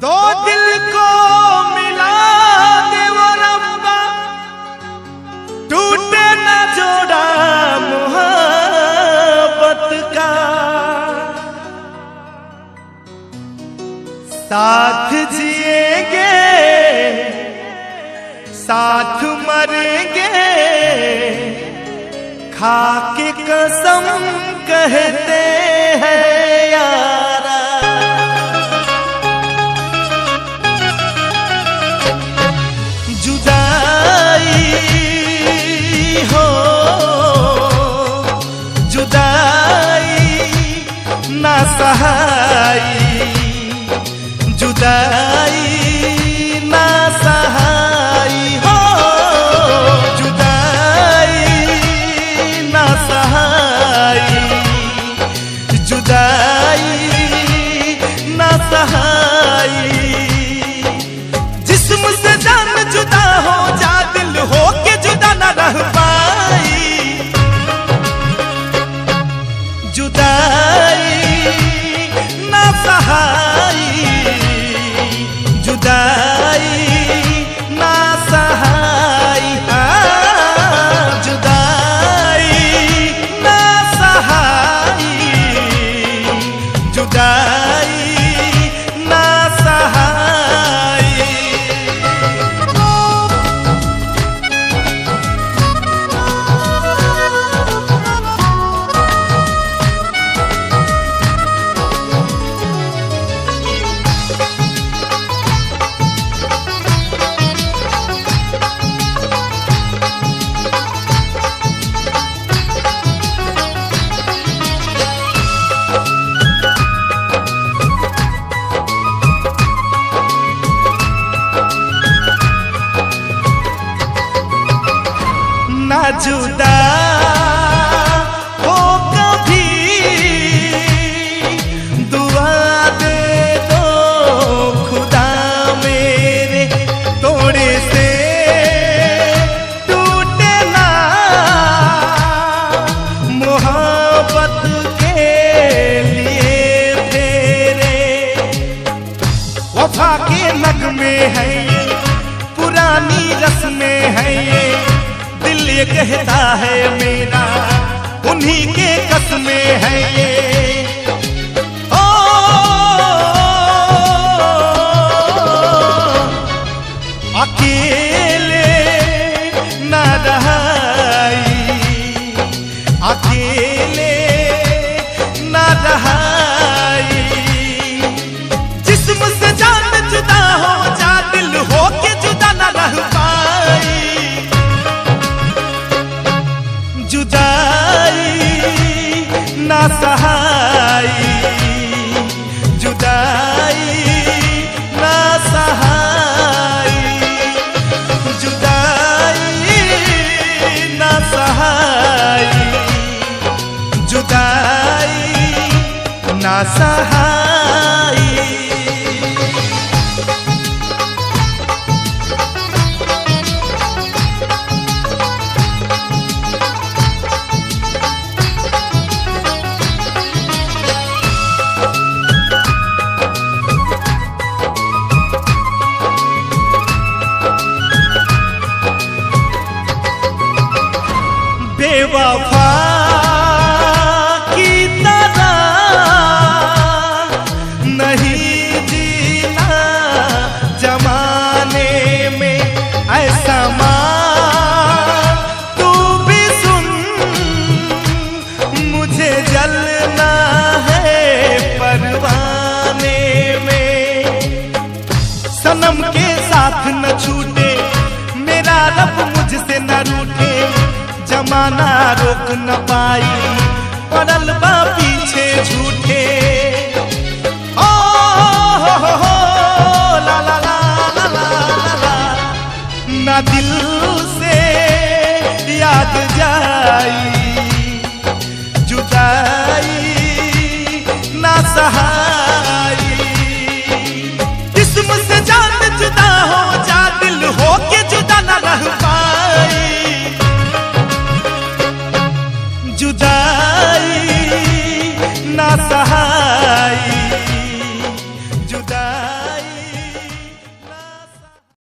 दो दिल को मिला दे वो रब्बा, टूटे न जोड़ा मोहब्बत का। साथ जिएंगे साथ मरेंगे, खा के कसम कहते हैं यारा। जुदाई हो जुदाई ना सहाई, जुदाई ना सहाई हो, जुदाई ना सहाई, जुदाई ना सहाई। जिस्म से जान जुदा हो जा, दिल हो के जुदा न रह पाई। जुदाई ना सहाई, जुदाई ना सहाई, जुदाई ना सहाई, जुदाई ना सहाई। ना जुदा हो कभी, दुआ दे दो खुदा मेरे, तोड़े से टूटे ना मोहब्बत के लिए तेरे। वफा के नगमे हैं ये, पुरानी रस्में हैं ये, दिल ये कहता है मेरा उन्हीं के कसमें है ये। ओ अकेले ना रहाई, अकेले ना रहाई। जिस्म से जान जुदा हो जा, दिल हो के जुदा न रह पाई। जुदाई ना सहाई, जुदाई ना सहाई, जुदाई ना सहाई, जुदाई ना सहाई। बेवफा की तरह नहीं जीना जमाने में, ऐसा मां तू भी सुन, मुझे जलना है परवाने में। सनम के साथ न छूटे मेरा रब, मुझसे न रूठे जमाना रोक न पाई, पड़ल बा पीछे झूठे